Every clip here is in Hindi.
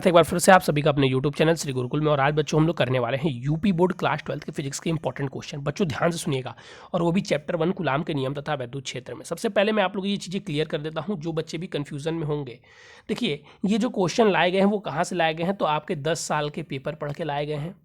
एक बार फिर से आप सभी का अपने YouTube चैनल श्री गुरुकुल में। और आज बच्चों हम लोग करने वाले हैं यूपी बोर्ड क्लास 12 के फिजिक्स के इंपॉर्टेंट क्वेश्चन। बच्चों ध्यान से सुनिएगा, और वो भी चैप्टर 1 कूलाम के नियम तथा वैद्युत क्षेत्र में। सबसे पहले मैं आप लोगों को ये चीज़ें क्लियर कर देता हूँ, जो बच्चे भी कन्फ्यूजन में होंगे। देखिए, ये जो क्वेश्चन लाए गए हैं वो कहाँ से लाए गए हैं, तो आपके 10 साल के पेपर पढ़ के लाए गए हैं।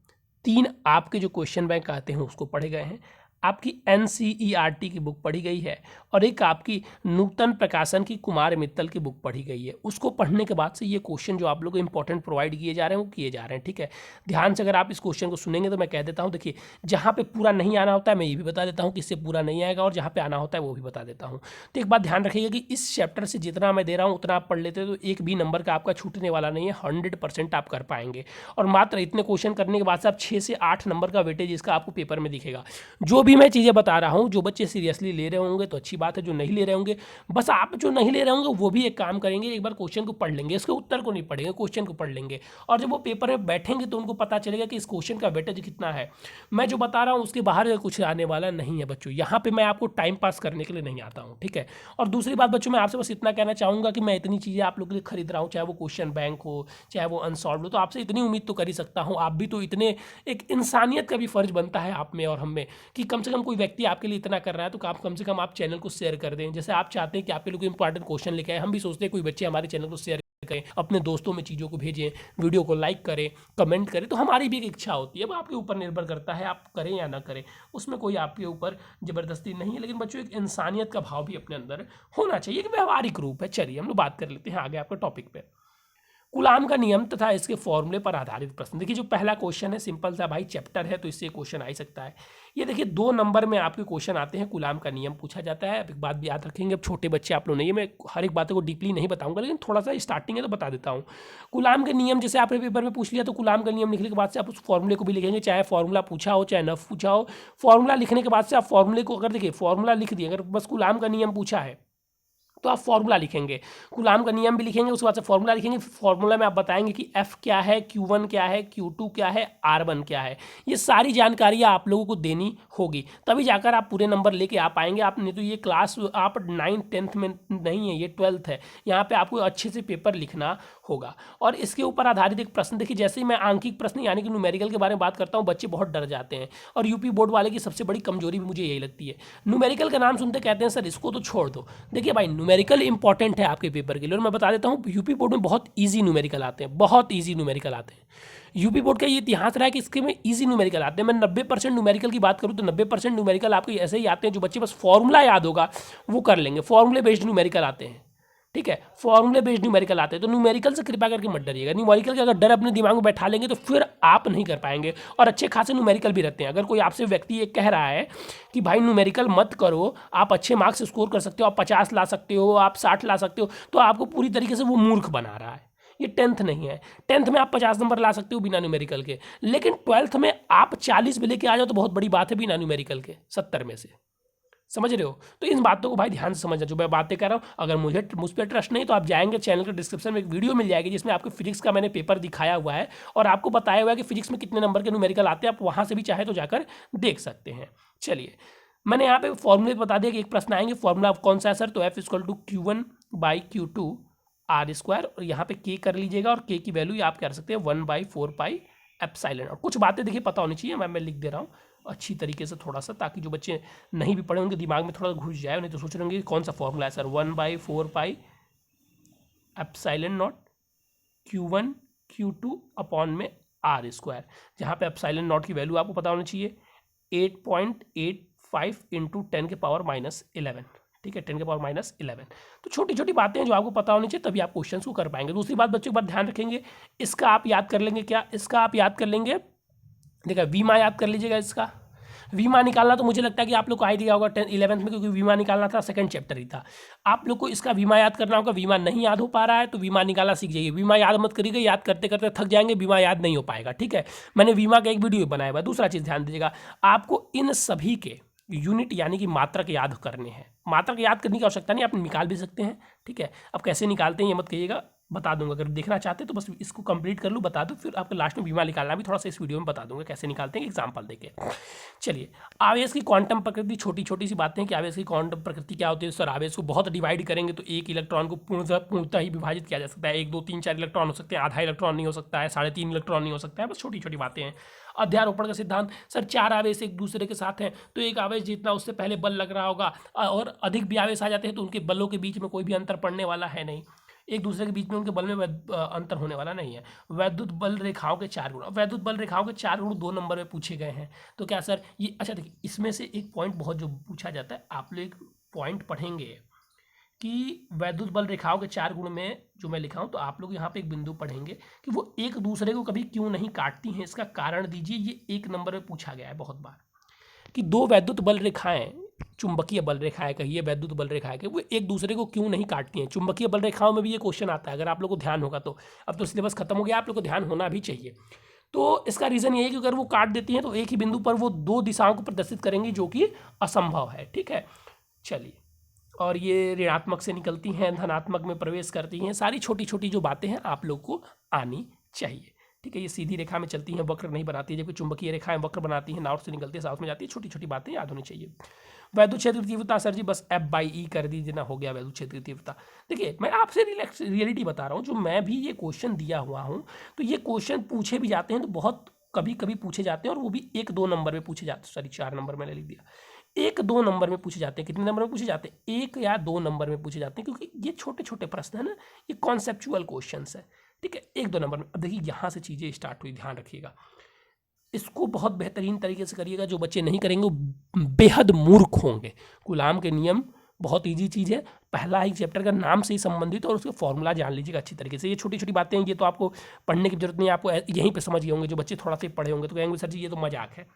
3 आपके जो क्वेश्चन बैंक आते हैं उसको पढ़े गए हैं। आपकी NCERT की बुक पढ़ी गई है, और एक आपकी नूतन प्रकाशन की कुमार मित्तल की बुक पढ़ी गई है। उसको पढ़ने के बाद से ये क्वेश्चन जो आप लोगों को इंपॉर्टेंट प्रोवाइड किए जा रहे हैं वो किए जा रहे हैं। ठीक है, ध्यान से अगर आप इस क्वेश्चन को सुनेंगे तो मैं कह देता हूँ, देखिए जहाँ पे पूरा नहीं आना होता है मैं ये भी बता देता हूँ कि इससे पूरा नहीं आएगा, और जहाँ पे आना होता है वो भी बता देता हूँ। तो एक बात ध्यान रखिएगा कि इस चैप्टर से जितना मैं दे रहा हूँ उतना आप पढ़ लेते हो तो एक भी नंबर का आपका छूटने वाला नहीं है। 100% आप कर पाएंगे, और मात्र इतने क्वेश्चन करने के बाद से आप 6 से 8 नंबर का वेटेज इसका आपको पेपर में दिखेगा। जो भी मैं चीज़ें बता रहा हूँ, जो बच्चे सीरियसली ले रहे होंगे तो अच्छी बात है, जो नहीं ले रहे होंगे बस आप जो नहीं ले रहे होंगे वो भी एक काम करेंगे, एक बार क्वेश्चन को पढ़ लेंगे, इसके उत्तर को नहीं पढ़ेंगे, क्वेश्चन को पढ़ लेंगे। और जब वो पेपर में बैठेंगे तो उनको पता चलेगा कि इस क्वेश्चन का वेटेज कितना है। मैं जो बता रहा हूँ उसके बाहर कुछ आने वाला नहीं है बच्चों। यहाँ पे मैं आपको टाइम पास करने के लिए नहीं आता हूँ, ठीक है। और दूसरी बात बच्चों, मैं आपसे बस इतना कहना चाहूँगा कि मैं इतनी चीज़ें आप लोगों के लिए खरीद रहा हूँ, चाहे वो क्वेश्चन बैंक हो चाहे वो अनसॉल्व हो, तो आपसे इतनी उम्मीद तो कर ही सकता हूँ। आप भी तो इतने, एक इंसानियत का भी फर्ज बनता है आप में और हम में, कि कम से कम कोई व्यक्ति आपके लिए इतना कर रहा है तो आप कम से कम आप चैनल को शेयर कर दें। जैसे आप चाहते हैं कि आपके लोग इंपॉर्टेंट क्वेश्चन लेके आए, हम भी सोचते हैं कोई बच्चे हमारे चैनल को शेयर करें, अपने दोस्तों में चीज़ों को भेजें, वीडियो को लाइक करें, कमेंट करें, तो हमारी भी एक इच्छा होती है। अब आपके ऊपर निर्भर करता है आप करें या ना करें, उसमें कोई आपके ऊपर ज़बरदस्ती नहीं है। लेकिन बच्चों एक इंसानियत का भाव भी अपने अंदर होना चाहिए, एक व्यवहारिक रूप है। चलिए हम लोग बात कर लेते हैं आगे आपके टॉपिक पे। कूलाम का नियम तथा इसके फॉर्मूले पर आधारित प्रश्न। देखिए जो पहला क्वेश्चन है सिंपल सा भाई, चैप्टर है तो इससे क्वेश्चन आ ही सकता है। ये देखिए 2 नंबर में आपके क्वेश्चन आते हैं, कूलाम का नियम पूछा जाता है। अब एक बात भी याद रखेंगे, अब छोटे बच्चे आप लोग नहीं है, मैं हर एक बातों को डीपली नहीं बताऊंगा, लेकिन थोड़ा सा स्टार्टिंग है तो बता देता हूँ। कूलाम के नियम जैसे आपने पेपर में पूछ लिया, तो कूलाम का नियम लिखने के बाद से आप उस फॉर्मूले को भी लिखेंगे, चाहे फॉर्मूला पूछा हो चाहे न पूछा हो। फॉर्मूला लिखने के बाद से आप फॉर्मूले को, अगर देखिए फॉर्मूला लिख दिए, अगर बस कूलाम का नियम पूछा है तो आप फॉर्मूला लिखेंगे, कूलाम का नियम भी लिखेंगे, उसके बाद से फॉर्मूला लिखेंगे। फॉर्मूला में आप बताएंगे कि F क्या है, Q1 क्या है, Q2 क्या है, R1 क्या है। ये सारी जानकारियाँ आप लोगों को देनी होगी, तभी जाकर आप पूरे नंबर लेके आ पाएंगे। आप नहीं तो ये क्लास आप 9th 10th में नहीं है, ये 12th है, यहाँ पे आपको अच्छे से पेपर लिखना होगा। और इसके ऊपर आधारित एक प्रश्न, देखिए जैसे ही मैं आंकिक प्रश्न यानी कि न्यूमेरिकल के बारे में बात करता हूँ, बच्चे बहुत डर जाते हैं, और यूपी बोर्ड वाले की सबसे बड़ी कमजोरी भी मुझे यही लगती है। न्यूमेरिकल का नाम सुनते कहते हैं सर इसको तो छोड़ दो। देखिए भाई न्यूमेरिकल इंपॉर्टेंट है आपके पेपर के लिए, और मैं बता देता हूँ यूपी बोर्ड में बहुत ईजी न्यूमेरिकल आते हैं, बहुत ईजी न्यूमेरिकल आते हैं। यूपी बोर्ड का ये इतिहास रहा है कि इसके में ईजी न्यूमेरिकल आते हैं। मैं 90% न्यूमेरिकल की बात करूँ तो 90% न्यूमेरिकल आपके ऐसे ही आते हैं जो बच्चे बस फॉर्मूला याद होगा वो कर लेंगे। फॉर्मूले बेस्ड न्यूमेरिकल आते हैं, ठीक है, फॉर्मूले बेस्ड न्यूमेरिकल आते हैं। तो न्यूमेरिकल से कृपया करके मत डरिएगा। न्यूमेरिकल का अगर डर अपने दिमाग में बैठा लेंगे तो फिर आप नहीं कर पाएंगे, और अच्छे खासे न्यूमेरिकल भी रहते हैं। अगर कोई आपसे व्यक्ति ये कह रहा है कि भाई न्यूमेरिकल मत करो, आप अच्छे मार्क्स स्कोर कर सकते हो, आप 50 ला सकते हो, आप 60 ला सकते हो, तो आपको पूरी तरीके से वो मूर्ख बना रहा है। ये 10th नहीं है, 10th में आप 50 नंबर ला सकते हो बिना न्यूमेरिकल के, लेकिन 12th में आप 40 भी लेके आ जाओ तो बहुत बड़ी बात है बिना न्यूमेरिकल के 70 में से। समझ रहे हो? तो इन बातों को भाई ध्यान से समझना, जो मैं बातें कर रहा हूँ। अगर मुझ पर ट्रस्ट नहीं तो आप जाएंगे चैनल के डिस्क्रिप्शन में एक वीडियो मिल जाएगी जिसमें आपको फिजिक्स का मैंने पेपर दिखाया हुआ है, और आपको बताया हुआ है कि फिजिक्स में कितने नंबर के न्यूमेरिकल आते हैं। आप वहाँ से भी चाहे तो जाकर देख सकते हैं। चलिए मैंने यहाँ पे फॉर्मूले बता दिया कि एक प्रश्न आएंगे, फॉर्मूला कौन सा है सर, तो F=Q1/Q2 R², और यहाँ पे K कर लीजिएगा, और K की वैल्यू आप कर सकते हैं 1/4πε। और कुछ बातें देखिए पता होनी चाहिए, मैं लिख दे रहा हूँ अच्छी तरीके से थोड़ा सा, ताकि जो बच्चे नहीं भी पढ़े उनके दिमाग में थोड़ा घुस जाए, नहीं तो सोच रहे होंगे कौन सा फॉर्मूला है सर। 1/4πε Q1 Q2 अपॉन में R², जहाँ पे एप्सिलॉन नॉट की वैल्यू आपको पता होनी चाहिए 8.85 इंटू 10⁻11, ठीक है, 10⁻11। तो छोटी छोटी बातें हैं जो आपको पता होनी चाहिए, तभी आप क्वेश्चन को कर पाएंगे। दूसरी बात बच्चों एक बार ध्यान रखेंगे, इसका आप याद कर लेंगे, क्या इसका आप याद कर लेंगे, देखा वीमा याद कर लीजिएगा। इसका वीमा निकालना तो मुझे लगता है कि आप लोग को आ ही दिया होगा 11th में, क्योंकि वीमा निकालना था, सेकंड चैप्टर ही था। आप लोग को इसका वीमा याद करना होगा। वीमा नहीं याद हो पा रहा है तो वीमा निकालना सीख जाइए। वीमा याद मत करिएगा, याद करते करते थक जाएंगे, वीमा याद नहीं हो पाएगा, ठीक है। मैंने वीमा का एक वीडियो बनाया हुआ है। दूसरा चीज़ ध्यान दीजिएगा, आपको इन सभी के यूनिट यानी कि मात्रक याद करने हैं। मात्रक याद करने की आवश्यकता नहीं, आप निकाल भी सकते हैं, ठीक है। अब कैसे निकालते हैं ये मत कहिएगा, बता दूंगा, अगर देखना चाहते तो बस इसको कंप्लीट कर लूँ, बता दूँ, फिर आपको लास्ट में बीमा निकालना भी थोड़ा सा इस वीडियो में बता दूंगा कैसे निकालते हैं एग्जाम्पल देके। चलिए, आवेश की क्वांटम प्रकृति, छोटी छोटी सी बातें हैं कि आवेश की क्वांटम प्रकृति क्या होती है। सर आवेश को बहुत डिवाइड करेंगे तो एक इलेक्ट्रॉन को पूर्णतः ही विभाजित किया जा सकता है, 1 2 3 4 इलेक्ट्रॉन हो सकते हैं, आधा इलेक्ट्रॉन नहीं हो सकता है, 3.5 इलेक्ट्रॉन नहीं हो सकता है, बस छोटी छोटी बातें हैं। अध्यारोपण का सिद्धांत, सर 4 आवेश एक दूसरे के साथ हैं तो एक आवेश जीतना उससे पहले बल लग रहा होगा, और अधिक भी आवेश आ जाते हैं तो उनके बलों के बीच में कोई भी अंतर पड़ने वाला है नहीं, एक दूसरे के बीच में उनके बल में अंतर होने वाला नहीं है। वैद्युत बल रेखाओं के 4 गुण, वैद्युत बल रेखाओं के 4 गुण 2 नंबर में पूछे गए हैं। तो क्या सर ये, अच्छा देखिए इसमें से एक पॉइंट बहुत जो पूछा जाता है, आप लोग एक पॉइंट पढ़ेंगे कि वैद्युत बल रेखाओं के 4 गुण में जो मैं लिखा हूँ, तो आप लोग यहाँ पे एक बिंदु पढ़ेंगे कि वो एक दूसरे को कभी क्यों नहीं काटती हैं, इसका कारण दीजिए। ये 1 नंबर में पूछा गया है बहुत बार कि 2 वैद्युत बल रेखाएं, चुंबकीय बल रेखाएं कहिए, वैद्युत बल रेखाएं कहिए, वो एक दूसरे को क्यों नहीं काटती हैं। चुंबकीय बल रेखाओं में भी ये क्वेश्चन आता है, अगर आप लोग को ध्यान होगा तो। अब तो सिलेबस खत्म हो गया, आप लोग को ध्यान होना भी चाहिए। तो इसका रीज़न ये है कि अगर वो काट देती हैं तो एक ही बिंदु पर वो 2 दिशाओं को प्रदर्शित करेंगी, जो कि असंभव है। ठीक है, चलिए, और ये ऋणात्मक से निकलती हैं, धनात्मक में प्रवेश करती हैं, सारी छोटी छोटी जो बातें हैं आप लोग को आनी चाहिए। ठीक है, ये सीधी रेखा में चलती हैं, वक्र नहीं बनाती है, जबकि चुंबकीय रेखाएं वक्र बनाती हैं, नॉर्थ से निकलती है साउथ में जाती है, छोटी छोटी बातें याद होनी चाहिए। वैद्युत क्षेत्र की तीव्रता, सर जी बस F/E कर दीजिए ना, हो गया वैद्युत क्षेत्र की तीव्रता। देखिए मैं आपसे रियलिटी बता रहा हूँ, जो मैं भी ये क्वेश्चन दिया हुआ हूँ, तो ये क्वेश्चन पूछे भी जाते हैं, तो बहुत कभी कभी पूछे जाते हैं, और वो भी 1 2 नंबर में पूछे जाते हैं, सॉरी 4 नंबर मैंने लिख दिया, 1 2 नंबर में पूछे जाते हैं। कितने नंबर में पूछे जाते हैं? 1 या 2 नंबर में पूछे जाते हैं, क्योंकि ये छोटे छोटे प्रश्न है ना, ये कॉन्सेप्चुअल क्वेश्चन है। ठीक है, 1 2 नंबर में। अब देखिए यहाँ से चीज़ें स्टार्ट हुई, ध्यान रखिएगा, इसको बहुत बेहतरीन तरीके से करिएगा। जो बच्चे नहीं करेंगे वो बेहद मूर्ख होंगे। कूलाम के नियम बहुत ईजी चीज़ है, पहला ही चैप्टर का नाम से ही संबंधित, और उसके फॉर्मूला जान लीजिएगा अच्छी तरीके से। ये छोटी छोटी बातें हैं, ये तो आपको पढ़ने की जरूरत नहीं है, आपको यहीं पे समझ गए होंगे। जो बच्चे थोड़ा सा पढ़े होंगे तो कहेंगे सर जी ये तो मजाक है।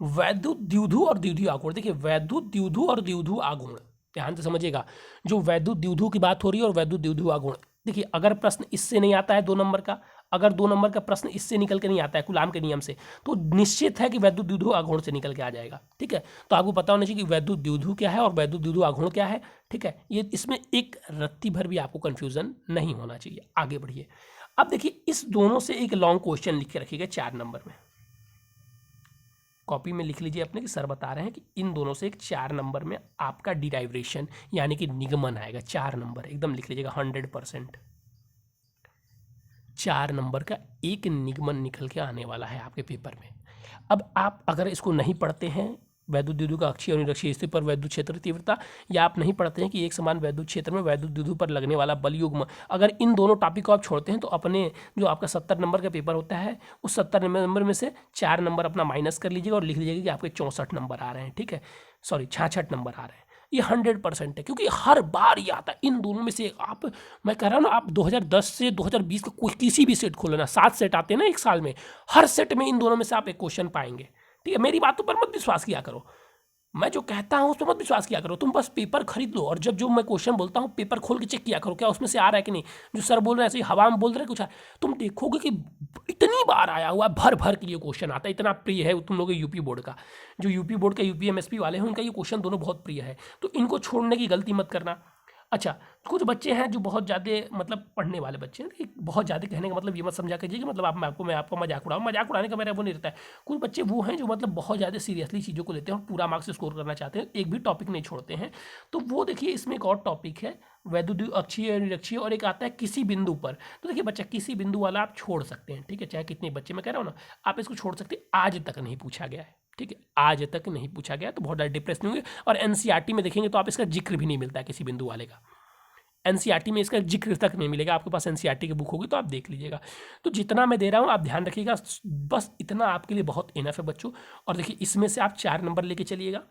वैद्युत द्विध्रुव और द्विध्रुव आघूर्ण, देखिए वैद्युत द्विध्रुव और द्विध्रुव आघूर्ण ध्यान से समझिएगा। जो वैद्युत द्विध्रुव की बात हो रही है और वैद्युत द्विध्रुव आघूर्ण, देखिए अगर प्रश्न इससे नहीं आता है 2 नंबर का, अगर 2 नंबर का प्रश्न इससे निकल के नहीं आता है कूलाम के नियम से, तो निश्चित है कि वैद्युत द्विध्रुव आघूर्ण से निकल के आ जाएगा। ठीक है, तो आपको पता होना चाहिए कि वैद्युत द्विध्रुव क्या है और वैद्युत द्विध्रुव आघूर्ण क्या है। ठीक है, ये इसमें एक रत्ती भर भी आपको कंफ्यूजन नहीं होना चाहिए। आगे बढ़िए, अब देखिए इस दोनों से एक लॉन्ग क्वेश्चन लिख के रखिएगा 4 नंबर में, कॉपी में लिख लीजिए अपने कि सर बता रहे हैं कि इन दोनों से एक 4 नंबर में आपका डिराइवेशन यानी कि निगमन आएगा। 4 नंबर एकदम लिख लीजिएगा 100%। 4 नंबर का एक निगमन निकल के आने वाला है आपके पेपर में। अब आप अगर इसको नहीं पढ़ते हैं, वैद्युत द्विध्रुव का अक्षीय और निरक्षीय स्थिति पर वैद्युत क्षेत्र तीव्रता, या आप नहीं पढ़ते हैं कि एक समान वैद्युत क्षेत्र में वैद्युत द्विध्रुव पर लगने वाला बल युग्म, अगर इन दोनों टॉपिक को आप छोड़ते हैं तो अपने जो आपका 70 नंबर का पेपर होता है उस 70 नंबर में से 4 नंबर अपना माइनस कर लीजिएगा और लिख लीजिएगा कि आपके 64 नंबर आ रहे हैं। ठीक है, सॉरी 66 नंबर आ रहे हैं। ये 100% है, क्योंकि हर बार ये आता है इन दोनों में से। आप, मैं कह रहा हूँ ना, आप 2010 से 2020 का कोई किसी भी सेट खोलो ना, 7 सेट आते हैं ना एक साल में, हर सेट में इन दोनों में से आप एक क्वेश्चन पाएंगे। ठीक है, मेरी बातों पर मत विश्वास किया करो, मैं जो कहता हूँ उस पर मत विश्वास किया करो, तुम बस पेपर खरीद लो, और जब जो मैं क्वेश्चन बोलता हूँ पेपर खोल के चेक किया करो क्या उसमें से आ रहा है कि नहीं। जो सर बोल रहे हैं ऐसे ही हवा में बोल रहे हैं कुछ, तुम देखोगे कि इतनी बार आया हुआ, भर भर के ये क्वेश्चन आता है, इतना प्रिय है तुम लोगों के यूपी बोर्ड का। जो यूपी बोर्ड का UPMSP वाले हैं उनका ये क्वेश्चन दोनों बहुत प्रिय है, तो इनको छोड़ने की गलती मत करना। अच्छा, कुछ बच्चे हैं जो बहुत ज़्यादा मतलब पढ़ने वाले बच्चे हैं, कि बहुत ज़्यादा कहने का मतलब ये मत समझा कीजिए कि मतलब मैं आपको मजाक उड़ाऊँ, मजाक उड़ाने का मेरा वो नहीं रहता है। कुछ बच्चे वो हैं जो मतलब बहुत ज़्यादा सीरियसली चीज़ों को लेते हैं और पूरा मार्क्स स्कोर करना चाहते हैं, एक भी टॉपिक नहीं छोड़ते हैं। तो वो देखिए इसमें एक और टॉपिक है वैद्युत अक्षीय निरक्षीय, और एक आता है किसी बिंदु पर। तो देखिए बच्चा किसी बिंदु वाला आप छोड़ सकते हैं, ठीक है, चाहे कितने बच्चे, मैं कह रहा हूँ ना आप इसको छोड़ सकते हैं, आज तक नहीं पूछा गया है। ठीक है, आज तक नहीं पूछा गया, तो बहुत ज़्यादा डिप्रेस नहीं होंगे। और NCERT में देखेंगे तो आप इसका जिक्र भी नहीं मिलता है किसी बिंदु वाले का, NCERT में इसका जिक्र तक नहीं मिलेगा। आपके पास NCERT की बुक होगी तो आप देख लीजिएगा। तो जितना मैं दे रहा हूँ आप ध्यान रखिएगा, बस इतना आपके लिए बहुत इनफ है बच्चों। और देखिए इसमें से आप 4 नंबर लेके चलिएगा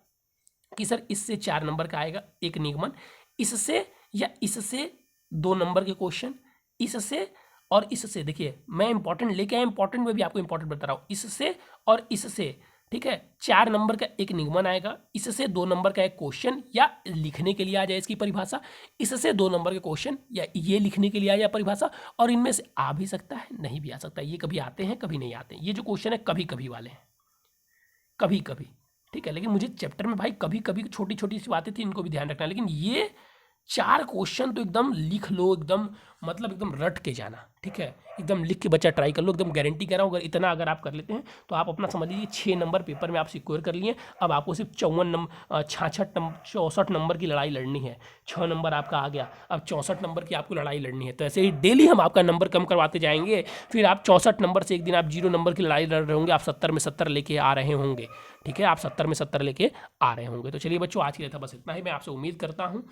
कि सर इससे 4 नंबर का आएगा एक निगमन, इससे या इससे 2 नंबर के क्वेश्चन, इससे और इससे। देखिए मैं इंपॉर्टेंट लेके आया, इंपॉर्टेंट में भी आपको इंपॉर्टेंट बता रहा हूँ, इससे और इससे। ठीक है, 4 नंबर का एक निगमन आएगा, इससे 2 नंबर का एक क्वेश्चन, या लिखने के लिए आ जाए इसकी परिभाषा, इससे 2 नंबर के क्वेश्चन, या ये लिखने के लिए आ जाए परिभाषा। और इनमें से आ भी सकता है, नहीं भी आ सकता है, ये कभी आते हैं कभी नहीं आते हैं। ये जो क्वेश्चन है कभी कभी वाले हैं, कभी कभी। ठीक है, लेकिन मुझे चैप्टर में भाई कभी कभी छोटी छोटी सी बातें थी, इनको भी ध्यान रखना। लेकिन ये 4 क्वेश्चन तो एकदम लिख लो, एकदम मतलब एकदम रट के जाना, ठीक है, एकदम लिख के बच्चा ट्राई कर लो, एकदम गारंटी कर रहा हूँ। अगर इतना अगर आप कर लेते हैं तो आप अपना समझ लीजिए 6 नंबर पेपर में आप सिक्योर कर लिए। अब आपको सिर्फ 64 नंबर की लड़ाई लड़नी है। 6 नंबर आपका आ गया, अब 64 नंबर की आपको लड़ाई लड़नी है। तो ऐसे ही डेली हम आपका नंबर कम करवाते जाएंगे, फिर आप 64 नंबर से एक दिन आप 0 नंबर की लड़ाई लड़ रहे होंगे, आप 70 में 70 लेके आ रहे होंगे, ठीक है, आप 70 में 70 लेके आ रहे होंगे। तो चलिए बच्चों, आज के लिए था बस इतना ही। मैं आपसे उम्मीद करता हूँ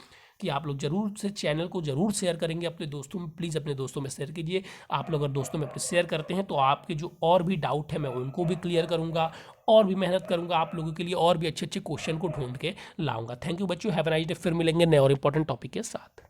कि आप लोग जरूर से चैनल को जरूर शेयर करेंगे अपने दोस्तों में। प्लीज़ अपने दोस्तों में शेयर कीजिए। आप लोग अगर दोस्तों में अपने शेयर करते हैं तो आपके जो और भी डाउट है मैं उनको भी क्लियर करूंगा, और भी मेहनत करूंगा आप लोगों के लिए, और भी अच्छे अच्छे क्वेश्चन को ढूंढ के लाऊंगा। थैंक यू बच्चों, हैव अ नाइस डे। फिर मिलेंगे नए और इंपॉर्टेंट टॉपिक के साथ।